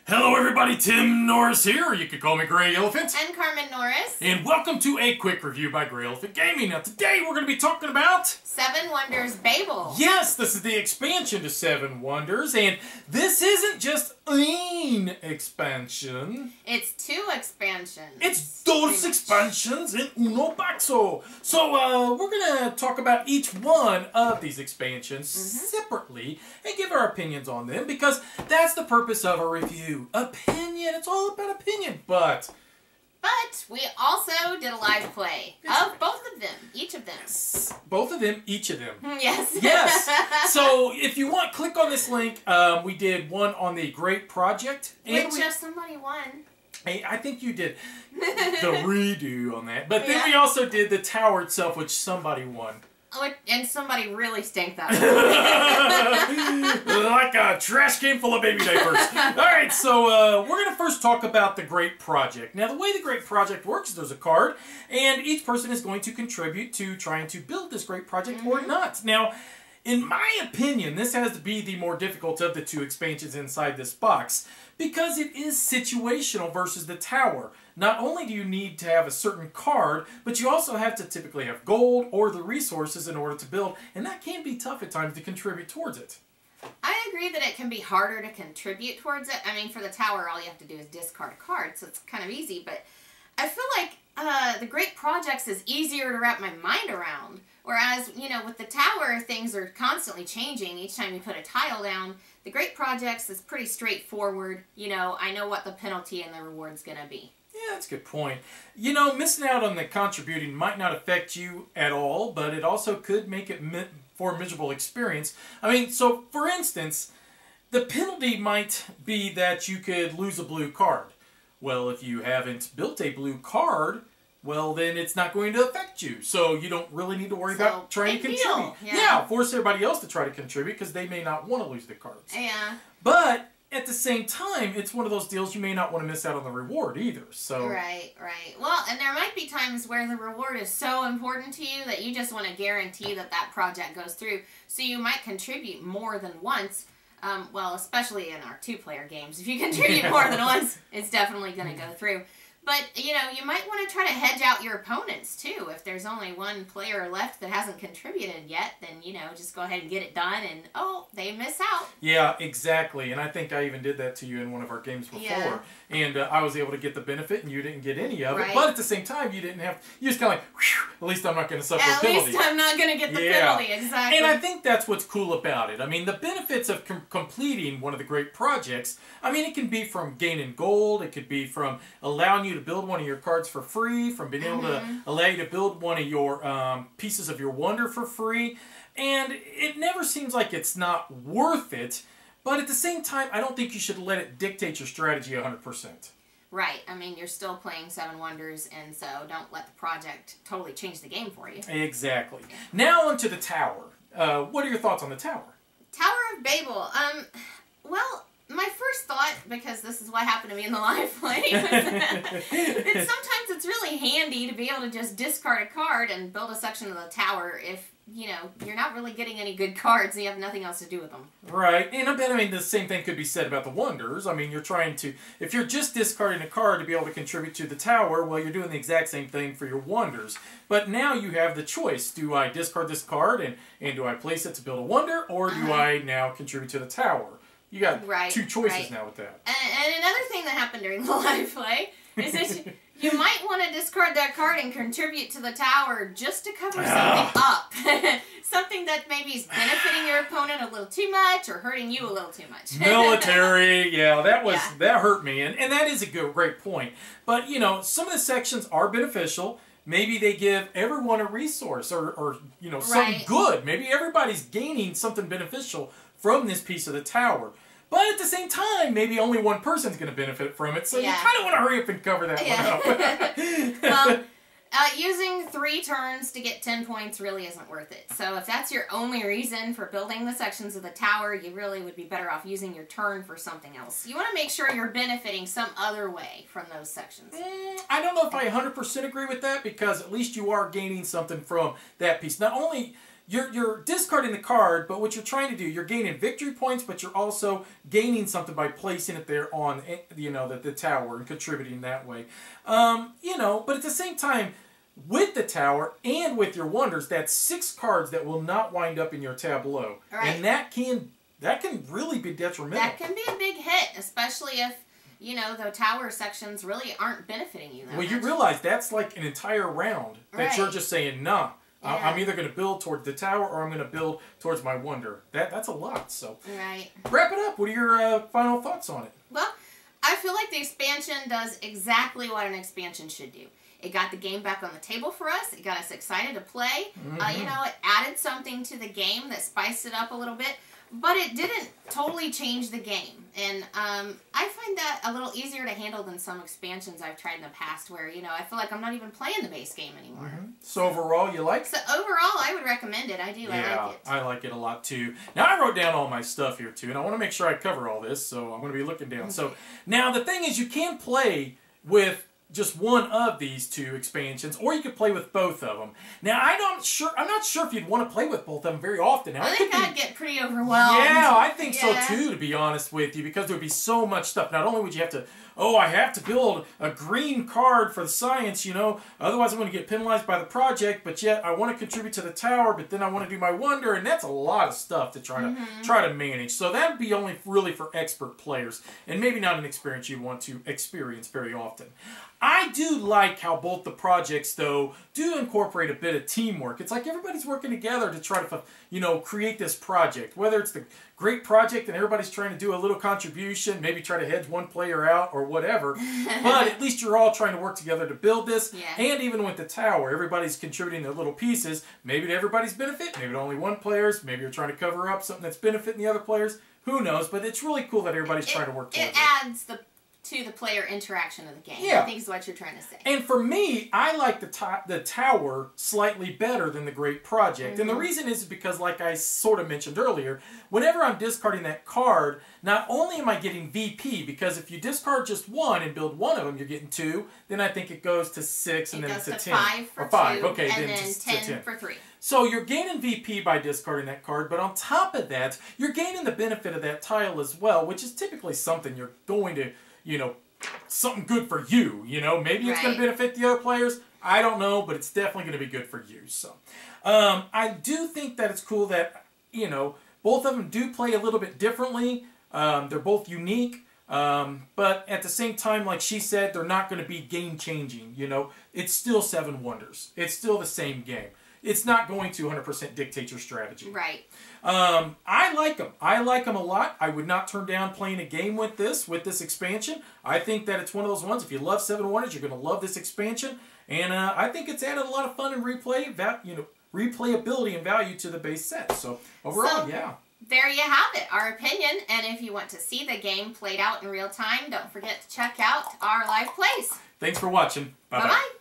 Hello everybody, Tim Norris here. You could call me GreyElephant. And Carmen Norris. And welcome to a quick review by GreyElephant Gaming. Now today we're going to be talking about... Seven Wonders Babel. Yes, this is the expansion to Seven Wonders. And this isn't just an expansion. It's two expansions. It's dos expansions in uno paxo. So we're going to talk about each one of these expansions separately and give our opinions on them because that's the purpose of a review. Opinion. It's all about opinion. But we also did a live play of both of them, each of them. Yes. Both of them, each of them. Yes. Yes. So if you want, click on this link. We did one on the Great Project. Which somebody won. Hey, I think you did the redo on that. But then we also did the tower itself, which somebody won. Oh, and somebody really stank that. Like a trash can full of baby diapers. Alright, so we're going to first talk about the Great Project. Now, the way the Great Project works is there's a card, and each person is going to contribute to trying to build this Great Project or not. Now, in my opinion, this has to be the more difficult of the two expansions inside this box because it is situational versus the tower. Not only do you need to have a certain card, but you also have to typically have gold or the resources in order to build, and that can be tough at times to contribute towards it. I agree that it can be harder to contribute towards it. I mean, for the tower, all you have to do is discard a card, so it's kind of easy, but I feel like the Great Projects is easier to wrap my mind around. Whereas, you know, with the tower, things are constantly changing each time you put a tile down. The Great Projects is pretty straightforward. You know, I know what the penalty and the reward's going to be. Yeah, that's a good point. You know, missing out on the contributing might not affect you at all, but it also could make it for a miserable experience. I mean, so, for instance, the penalty might be that you could lose a blue card. Well, if you haven't built a blue card, well, then it's not going to affect you. So you don't really need to worry about trying to contribute. Yeah, force everybody else to try to contribute because they may not want to lose the cards. Yeah. But at the same time, it's one of those deals you may not want to miss out on the reward either. So Right. Well, and there might be times where the reward is so important to you that you just want to guarantee that that project goes through. So you might contribute more than once. Well, especially in our two-player games. If you contribute more than once, it's definitely going to go through. But, you know, you might want to try to hedge out your opponents, too. If there's only one player left that hasn't contributed yet, then, you know, just go ahead and get it done, and, oh, they miss out. Yeah, exactly. And I think I even did that to you in one of our games before. Yeah. And I was able to get the benefit, and you didn't get any of it. But at the same time, you didn't have... You just kind of like, whew, at least I'm not going to suffer a penalty. At least I'm not going to get the penalty, exactly. And I think that's what's cool about it. I mean, the benefits of completing one of the Great Projects, I mean, it can be from gaining gold, it could be from allowing you to build one of your cards for free, from being able to allow you to build one of your pieces of your wonder for free. And it never seems like it's not worth it, but at the same time, I don't think you should let it dictate your strategy 100%. Right. I mean, you're still playing Seven Wonders, and so don't let the project totally change the game for you. Exactly. Now onto the tower. What are your thoughts on the tower? Tower of Babel. Well, my first thought, because this is what happened to me in the live play, was that sometimes it's really handy to be able to just discard a card and build a section of the tower if, you know, you're not really getting any good cards and you have nothing else to do with them. Right. And I mean, the same thing could be said about the Wonders. I mean, you're trying to, if you're just discarding a card to be able to contribute to the tower, well, you're doing the exact same thing for your Wonders. But now you have the choice. Do I discard this card and do I place it to build a Wonder, or do I now contribute to the tower? You got two choices now with that. And another thing that happened during the live play is that you might want to discard that card and contribute to the tower just to cover something up. Something that maybe is benefiting your opponent a little too much or hurting you a little too much. Military, that hurt me. And that is a great point. But, you know, some of the sections are beneficial. Maybe they give everyone a resource or you know, something good. Maybe everybody's gaining something beneficial from this piece of the tower. But at the same time, maybe only one person's going to benefit from it, so you kind of want to hurry up and cover that one up. Well, using 3 turns to get 10 points really isn't worth it. So if that's your only reason for building the sections of the tower, you really would be better off using your turn for something else. You want to make sure you're benefiting some other way from those sections. I don't know if I 100% agree with that, because at least you are gaining something from that piece. Not only you're discarding the card, but what you're trying to do, you're gaining victory points, but you're also gaining something by placing it there on, you know, the tower and contributing that way. You know, but at the same time, with the tower and with your wonders, that's 6 cards that will not wind up in your tableau, right. And that can really be detrimental. That can be a big hit, especially if, you know, the tower sections really aren't benefiting you that much. You realize that's like an entire round that you're just saying, nah. Yeah. I'm either going to build towards the tower or I'm going to build towards my wonder. That's a lot. So, right. Wrap it up. What are your final thoughts on it? Well, I feel like the expansion does exactly what an expansion should do. It got the game back on the table for us. It got us excited to play. You know, it added something to the game that spiced it up a little bit. But it didn't totally change the game. And I find that a little easier to handle than some expansions I've tried in the past where, you know, I feel like I'm not even playing the base game anymore. So overall, you like it? So overall, I would recommend it. I do. Yeah, I like it. I like it a lot too. Now, I wrote down all my stuff here too, and I want to make sure I cover all this, so I'm going to be looking down. So now the thing is, you can play with just one of these 2 expansions, or you could play with both of them. Now, I'm not sure if you'd want to play with both of them very often. Now, I think I'd get pretty overwhelmed. Yeah, I think so too, to be honest with you, because there would be so much stuff. Not only would you have to, I have to build a green card for the science, you know, otherwise I'm going to get penalized by the project, but yet I want to contribute to the tower, but then I want to do my wonder, and that's a lot of stuff to try to manage. So that would be only really for expert players, and maybe not an experience you want to experience very often. I do like how both the projects, though, do incorporate a bit of teamwork. It's like everybody's working together to try to, you know, create this project. Whether it's the great project and everybody's trying to do a little contribution, maybe try to hedge one player out or whatever. But at least you're all trying to work together to build this. Yeah. And even with the tower, everybody's contributing their little pieces. Maybe to everybody's benefit, maybe to only one player's. Maybe you're trying to cover up something that's benefiting the other players. Who knows? But it's really cool that everybody's trying to work together. It adds to the player interaction of the game. Yeah. I think is what you're trying to say. And for me, I like the tower slightly better than the Great Project. And the reason is because, like I sort of mentioned earlier, whenever I'm discarding that card, not only am I getting VP, because if you discard just 1 and build 1 of them, you're getting 2, then I think it goes to 6, and then it's a 10. 5 for 5. 2, Okay, and then then 10 for 3. So you're gaining VP by discarding that card, but on top of that, you're gaining the benefit of that tile as well, which is typically something you're going to, you know, something good for you, you know. Maybe it's going to benefit the other players. I don't know, but it's definitely going to be good for you. So, I do think that it's cool that, you know, both of them do play a little bit differently. They're both unique, but at the same time, like she said, they're not going to be game-changing, you know. It's still 7 Wonders. It's still the same game. It's not going to 100% dictate your strategy. Right. I like them. I like them a lot. I would not turn down playing a game with this expansion. I think that it's one of those ones, if you love 7 Wonders, you're going to love this expansion. And I think it's added a lot of fun and replayability and value to the base set. So, overall, yeah. There you have it, our opinion. And if you want to see the game played out in real time, don't forget to check out our live plays. Thanks for watching. Bye-bye. Bye-bye.